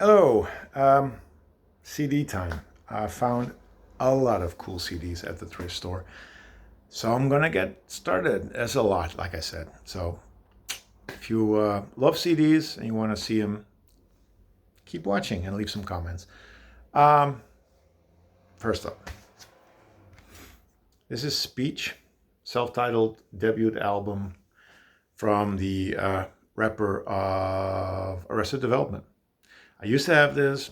Oh, CD time. I found a lot of cool CDs at the thrift store. So I'm gonna get started. There's a lot, like I said. So if you love CDs and you want to see them, keep watching and leave some comments. Um, First up, this is Speech, self-titled debut album from the rapper of Arrested Development. I used to have this,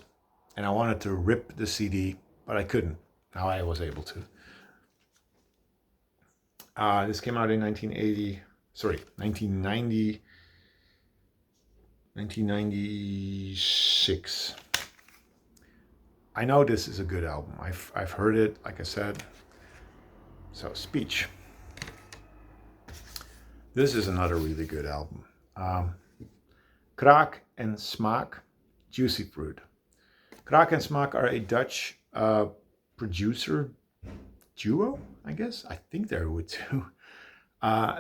and I wanted to rip the CD, but I couldn't. Now I was able to. This came out in 1980, sorry, 1990, 1996. I know this is a good album. I've heard it, like I said. So, Speech. This is another really good album. Kraak and Smaak, Juicy Fruit. Kraak and Smaak are a Dutch producer duo, I guess. I think they're with two.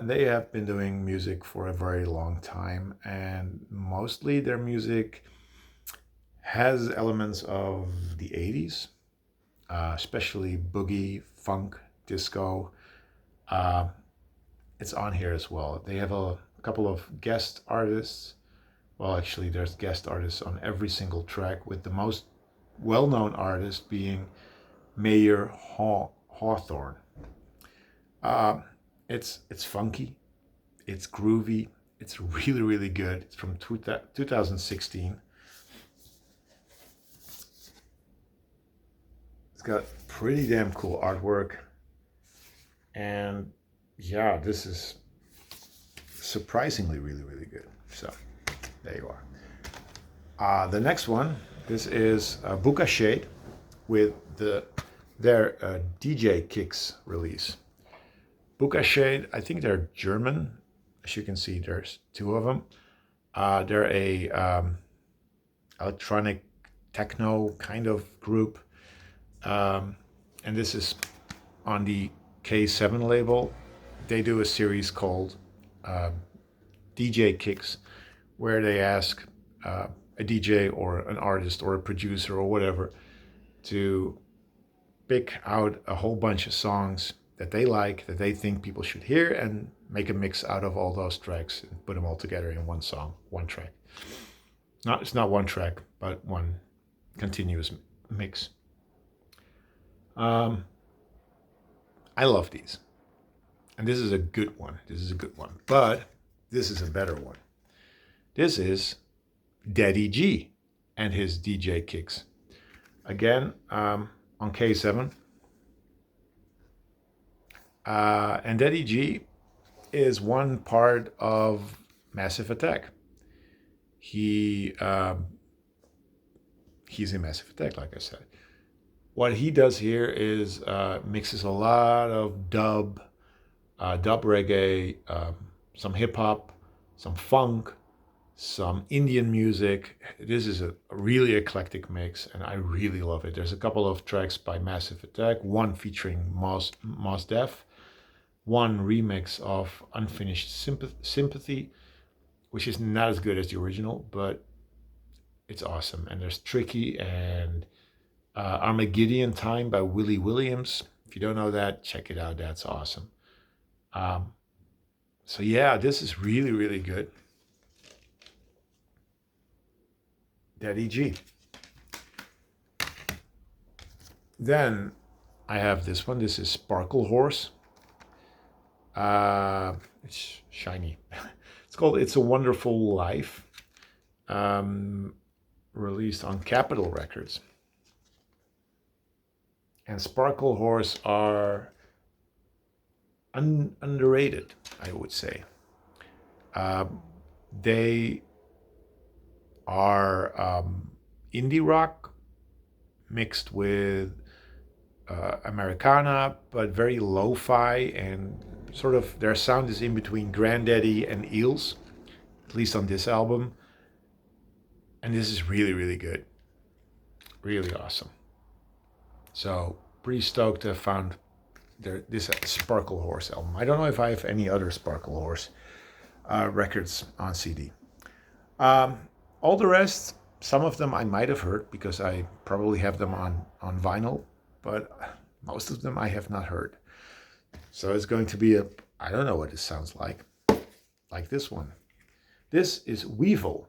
They have been doing music for a very long time, and mostly their music has elements of the 80s, especially boogie, funk, disco. Uh, it's on here as well. They have a couple of guest artists. Well, actually, there's guest artists on every single track, with the most well-known artist being Mayer Hawthorne. It's funky, it's groovy, it's really really good. It's from 2016. It's got pretty damn cool artwork, and yeah, this is surprisingly really really good. So there you are. The next one, this is Buka Shade with their DJ Kicks release. Buka Shade, I think they're German. As you can see, there's two of them. They're a electronic techno kind of group. And this is on the K7 label. They do a series called DJ Kicks, where they ask a DJ or an artist or a producer or whatever to pick out a whole bunch of songs that they like, that they think people should hear, and make a mix out of all those tracks and put them all together in one song, one track. It's not one track, but one continuous mix. I love these. And this is a good one. This is a good one. But this is a better one. This is Daddy G and his DJ Kicks. Again, on K7. And Daddy G is one part of Massive Attack. He's in Massive Attack, like I said. What he does here is mixes a lot of dub reggae, some hip hop, some funk, some Indian music. This is a really eclectic mix, and I really love it. There's a couple of tracks by Massive Attack, one featuring Mos Def, one remix of Unfinished Sympathy, which is not as good as the original, but it's awesome. And there's Tricky and Armageddon Time by Willie Williams. If you don't know that, check it out. That's awesome. So yeah, this is really, really good. Daddy G. Then I have this one. This is Sparkle Horse. It's shiny. It's called It's a Wonderful Life. Released on Capitol Records. And Sparkle Horse are underrated, I would say. They are indie rock mixed with Americana, but very lo-fi, and sort of their sound is in between Granddaddy and Eels, at least on this album. And this is really, really good. Really awesome. So pretty stoked to have found this Sparkle Horse album. I don't know if I have any other Sparkle Horse records on CD. All the rest Some of them I might have heard because I probably have them on vinyl, but most of them I have not heard. So it's going to be I don't know what it sounds like this one. This is Weevil.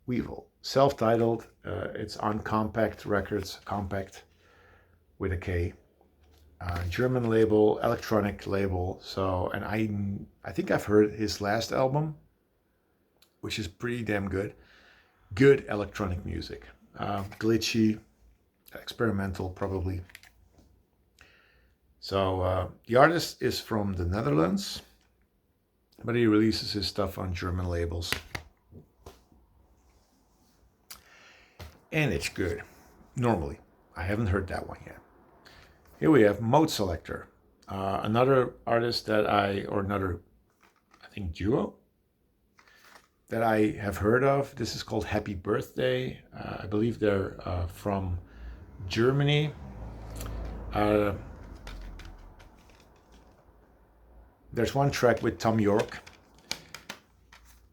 Weevil, self-titled. It's on Compact Records, Compact with a K. German label, electronic label. So, and I think I've heard his last album, which is pretty damn good. Good electronic music, glitchy, experimental, probably. So the artist is from the Netherlands, but he releases his stuff on German labels. And it's good, normally. I haven't heard that one yet. Here we have Mode Selector, another artist I think duo, that I have heard of. This is called Happy Birthday. I believe they're from Germany. There's one track with Tom York.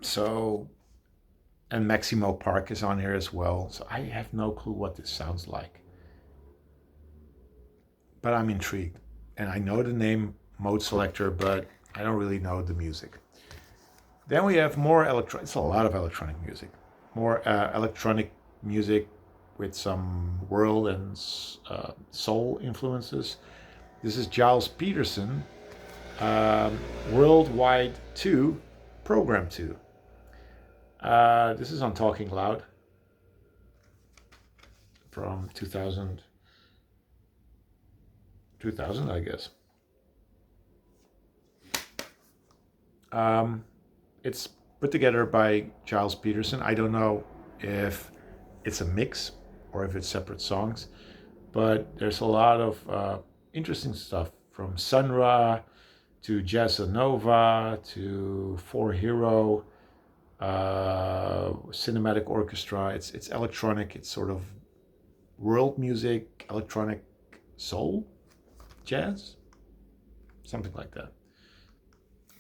So, and Maximo Park is on here as well. So I have no clue what this sounds like. But I'm intrigued. And I know the name Mode Selector, but I don't really know the music. Then we have more it's a lot of electronic music. More electronic music with some world and soul influences. This is Giles Peterson, Worldwide 2, Program 2. This is on Talking Loud from 2000, I guess. It's put together by Giles Peterson. I don't know if it's a mix or if it's separate songs, but there's a lot of interesting stuff from Sun Ra to Jazzanova to Four Hero, cinematic orchestra. It's electronic. It's sort of world music, electronic soul, jazz, something like that.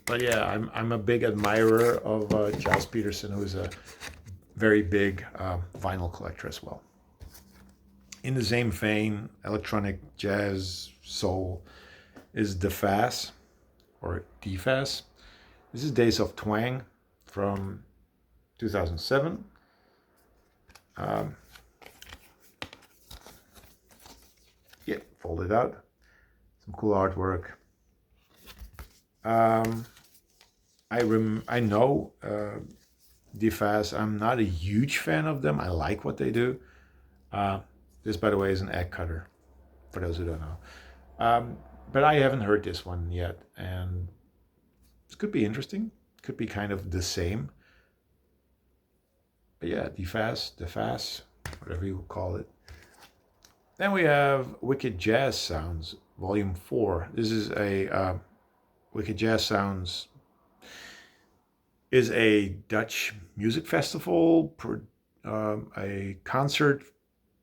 But yeah, I'm a big admirer of Giles Peterson, who is a very big vinyl collector as well. In the same vein, electronic jazz soul is DeFaz, or DeFaz. This is Days of Twang from 2007. Yeah, folded out. Some cool artwork. I know DeFaz. I'm not a huge fan of them. I like what they do. This, by the way, is an egg cutter, for those who don't know. But I haven't heard this one yet, and this could be interesting. Could be kind of the same. But yeah, DeFaz, whatever you call it. Then we have Wicked Jazz Sounds, Volume 4. This is a Wicked Jazz Sounds is a Dutch music festival, a concert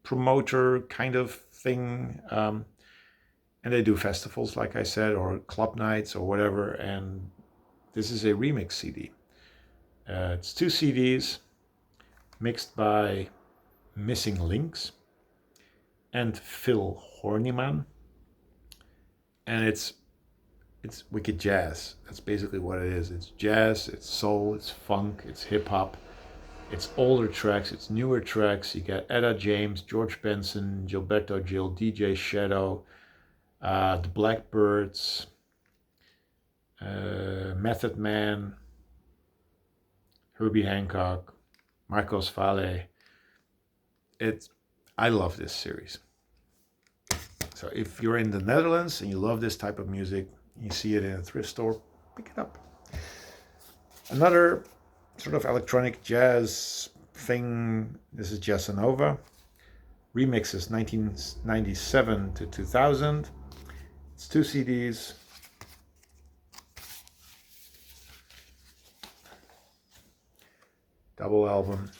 promoter kind of thing. And they do festivals, like I said, or club nights or whatever. And this is a remix CD. It's 2 CDs mixed by Missing Links and Phil Horniman. And it's wicked jazz. That's basically what it is. It's jazz, it's soul, it's funk, it's hip hop. It's older tracks, it's newer tracks. You got Etta James, George Benson, Gilberto Gil, DJ Shadow, the Blackbirds, Method Man, Herbie Hancock, Marcos Valle. I love this series. So if you're in the Netherlands and you love this type of music, you see it in a thrift store, pick it up. Another sort of electronic jazz thing, this is Jazzanova. Remixes 1997 to 2000. It's 2 CDs. Double album.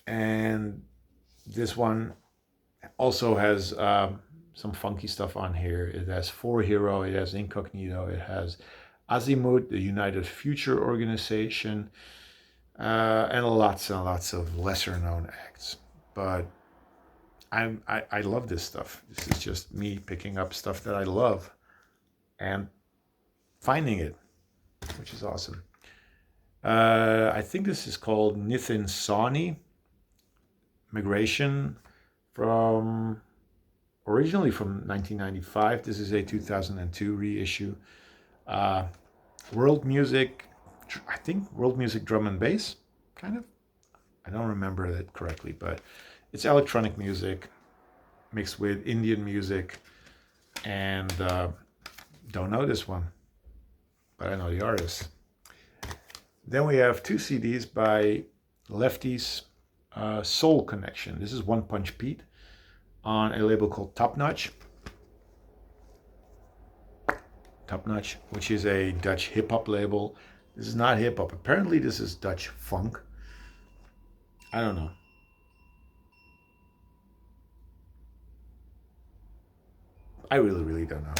And this one also has some funky stuff on here. It has Four Hero, it has Incognito, it has Azimuth, the United Future Organization, and lots and lots of lesser known acts. But I love this stuff. This is just me picking up stuff that I love and finding it, which is awesome. I think this is called Nithin Sawhney Migration, from originally from 1995. This is a 2002 reissue. World music, I think world music drum and bass, kind of. I don't remember that correctly, but it's electronic music mixed with Indian music, and don't know this one, but I know the artist. Then we have 2 CDs by Lefty's Soul Connection. This is One Punch Pete on a label called Top Notch. Top Notch, which is a Dutch hip-hop label. This is not hip-hop. Apparently this is Dutch funk. I don't know. I really don't know.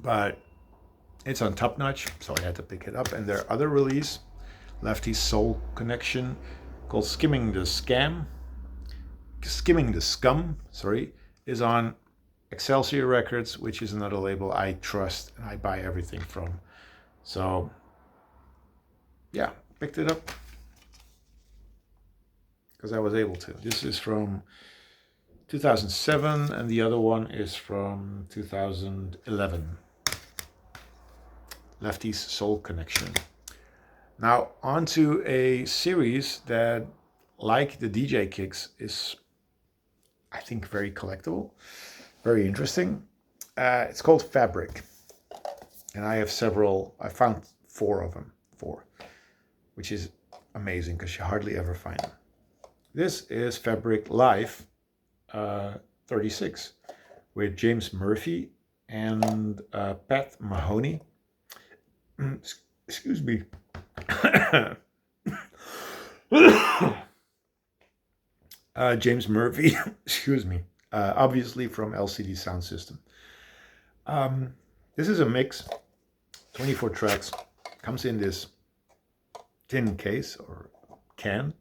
But it's on Top Notch, so I had to pick it up. And their other release, Lefty's Soul Connection, called Skimming the Scum, is on Excelsior Records, which is another label I trust and I buy everything from. So, yeah, picked it up because I was able to. This is from 2007 and the other one is from 2011. Lefty's Soul Connection. Now, on to a series that, like the DJ Kicks, is, I think, very collectible, very interesting. It's called Fabric. And I have several, I found 4 of them, which is amazing because you hardly ever find them. This is Fabric Live 36 with James Murphy and Pat Mahoney. Excuse me. James Murphy, excuse me, obviously from LCD Sound System. This is a mix, 24 tracks, comes in this tin case or can,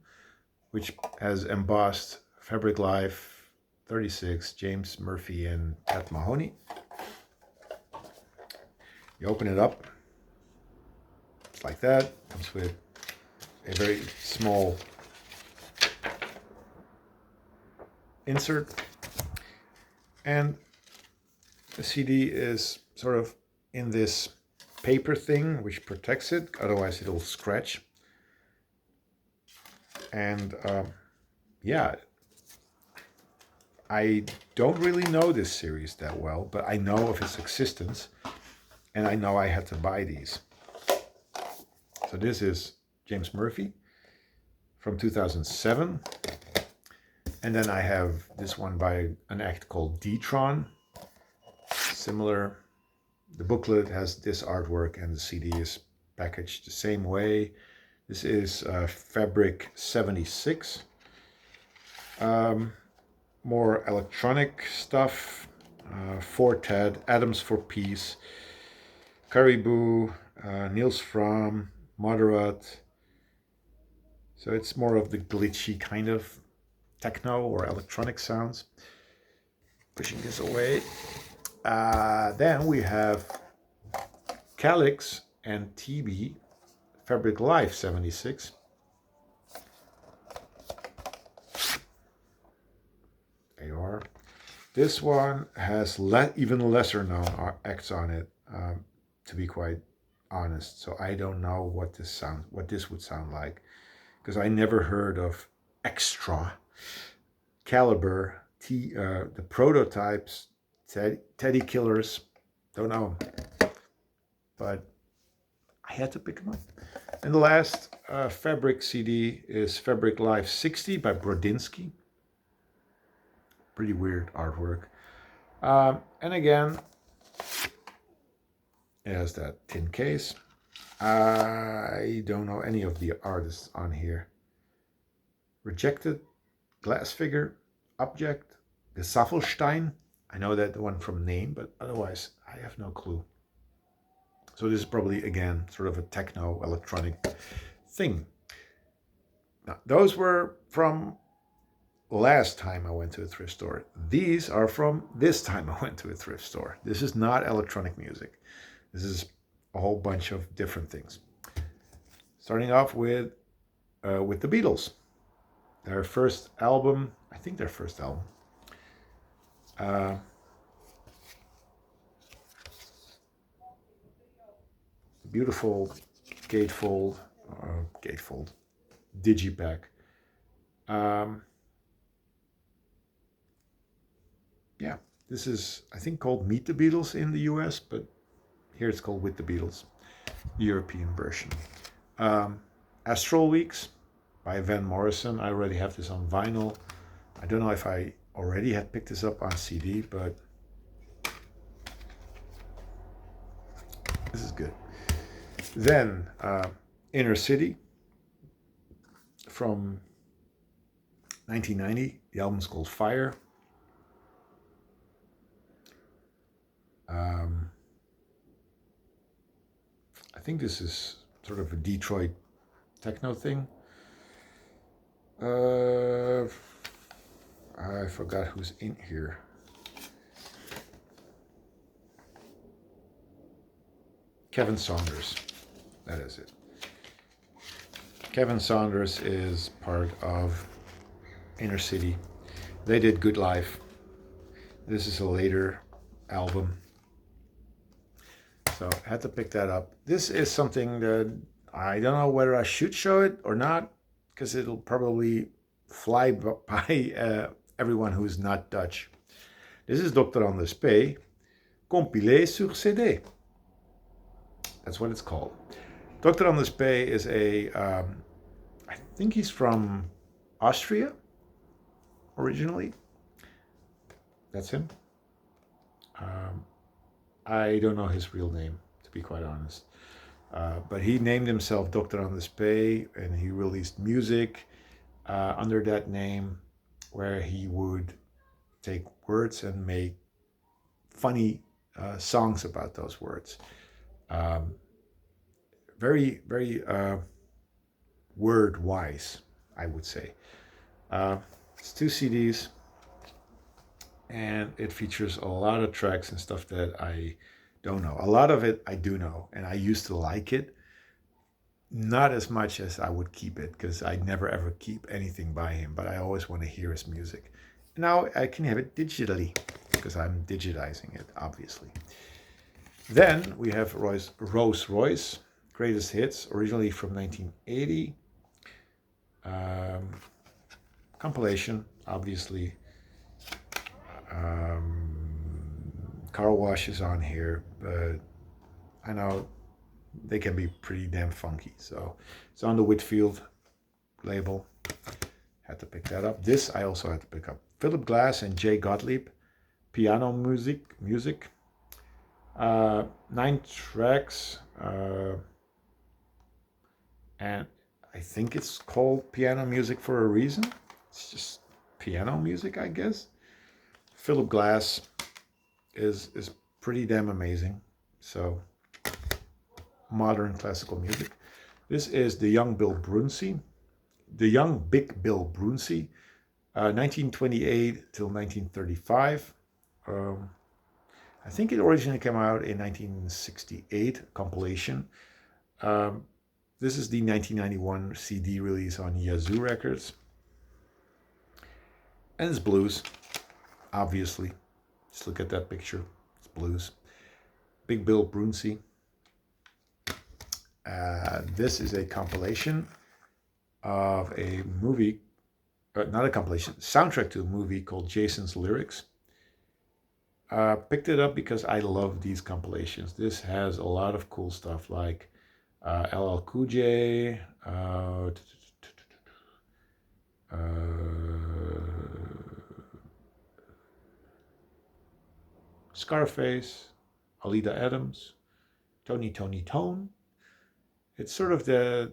which has embossed Fabric Live 36, James Murphy and Pat Mahoney. You open it up, it's like that, comes with a very small insert, and the CD is sort of in this paper thing which protects it, otherwise it'll scratch. And yeah, I don't really know this series that well, but I know of its existence and I know I had to buy these. So this is James Murphy from 2007. And then I have this one by an act called D-Tron. Similar. The booklet has this artwork and the CD is packaged the same way. This is Fabric 76. More electronic stuff. Fortet, Atoms for Peace, Caribou, Niels Fromm, Moderat. So it's more of the glitchy kind of techno or electronic sounds. Pushing this away. Then we have Calyx and TB, Fabric Live 76. There you are. This one has even lesser known acts on it, to be quite honest. So I don't know what this would sound like, because I never heard of Extra, Caliber, the Prototypes, Teddy Killers, don't know, but I had to pick them up. And the last Fabric CD is Fabric Live 60 by Brodinski. Pretty weird artwork. And again, it has that tin case. I don't know any of the artists on here. Rejected, Glass Figure, Object, Gesaffelstein. I know that one from name, but otherwise I have no clue. So this is probably, again, sort of a techno electronic thing. Now, those were from last time I went to a thrift store. These are from this time I went to a thrift store. This is not electronic music. This is a whole bunch of different things. Starting off with the Beatles. Their first album, I think their first album. Beautiful gatefold, digipack. Yeah, this is, I think, called Meet the Beatles in the US, but here it's called With the Beatles, European version. Astral Weeks by Van Morrison. I already have this on vinyl. I don't know if I already had picked this up on CD, but this is good. Then Inner City from 1990. The album's called Fire. I think this is sort of a Detroit techno thing. I forgot who's in here. Kevin Saunders. That is it. Kevin Saunders is part of Inner City. They did Good Life. This is a later album. So I had to pick that up. This is something that I don't know whether I should show it or not, because it'll probably fly by everyone who's not Dutch. This is Dr. Anders P. Compilé sur CD. That's what it's called. Dr. Anders P. is I think he's from Austria originally. That's him. I don't know his real name, to be quite honest. But he named himself Dr. Anders P. and he released music under that name, where he would take words and make funny songs about those words. Very, very word-wise, I would say. It's 2 CDs, and it features a lot of tracks and stuff that I don't know. A lot of it I do know, and I used to like it. Not as much as I would keep it, because I never ever keep anything by him, but I always want to hear his music. Now I can have it digitally, because I'm digitizing it, obviously. Then we have Rolls Royce, Greatest Hits, originally from 1980. Compilation, obviously. Car Wash is on here, but I know they can be pretty damn funky. So it's on the Whitfield label. Had to pick that up. This I also had to pick up. Philip Glass and Jay Gottlieb, piano music. 9 tracks, and I think it's called piano music for a reason. It's just piano music, I guess. Philip Glass is pretty damn amazing. So modern classical music. This is the Young Big Bill Brunsey, 1928 till 1935. I think it originally came out in 1968 compilation. This is the 1991 CD release on Yazoo Records. And it's blues, obviously. Just look at that picture. It's blues. Big Bill Brunsey. This is a compilation of a movie, not a compilation, soundtrack to a movie called Jason's Lyrics. Picked it up because I love these compilations. This has a lot of cool stuff like LL Cool J, Scarface, Alida Adams, Tony Tone. It's sort of the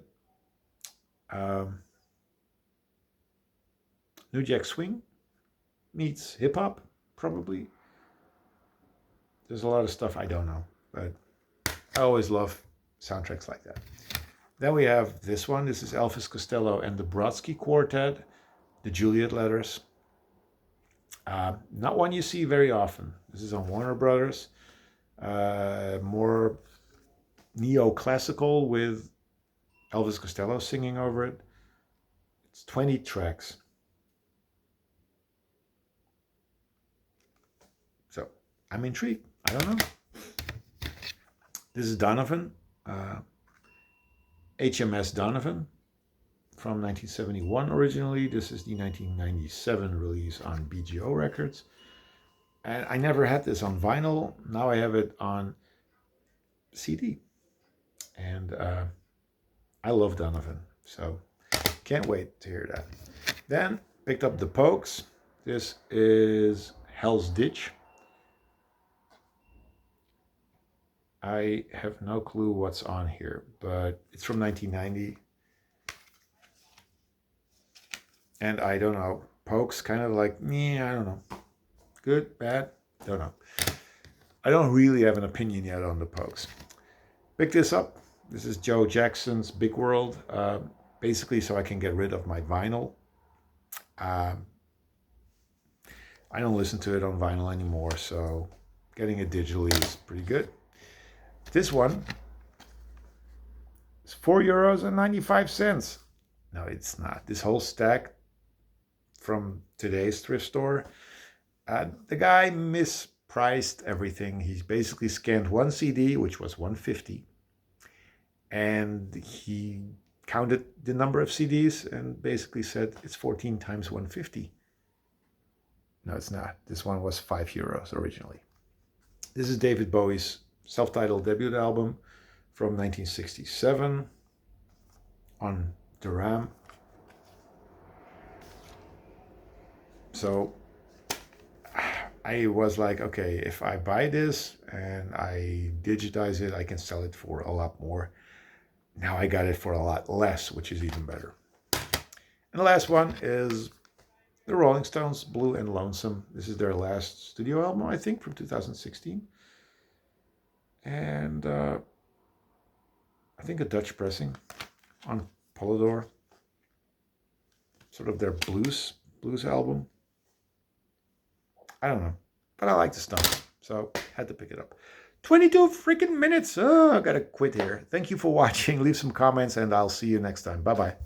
New Jack Swing meets hip hop, probably. There's a lot of stuff I don't know, but I always love soundtracks like that. Then we have this one. This is Elvis Costello and the Brodsky Quartet, the Juliet Letters. Not one you see very often. This is on Warner Brothers. More neoclassical with Elvis Costello singing over it. It's 20 tracks. So I'm intrigued. I don't know. This is Donovan, HMS Donovan from 1971 originally. This is the 1997 release on BGO Records. And I never had this on vinyl. Now I have it on CD. And I love Donovan. So can't wait to hear that. Then picked up the Pokes. This is Hell's Ditch. I have no clue what's on here, but it's from 1990. And I don't know. Pokes kind of like me, I don't know. Good, bad, don't know. I don't really have an opinion yet on the Pokes. Pick this up. This is Joe Jackson's Big World. Basically so I can get rid of my vinyl. I don't listen to it on vinyl anymore, so getting it digitally is pretty good. This one is €4.95. No, it's not. This whole stack from today's thrift store, the guy mispriced everything. He's basically scanned one CD, which was $150, and he counted the number of CDs and basically said it's 14 times 150. No, it's not. This one was €5 originally. This is David Bowie's self-titled debut album from 1967 on Duram. So I was like, okay, if I buy this and I digitize it, I can sell it for a lot more. Now I got it for a lot less, which is even better. And the last one is the Rolling Stones, Blue and Lonesome. This is their last studio album, I think, from 2016. And I think a Dutch pressing on Polydor. Sort of their blues album. I don't know, but I like the Stones, so had to pick it up. 22 freaking minutes. Oh, I gotta quit here. Thank you for watching. Leave some comments and I'll see you next time. Bye-bye.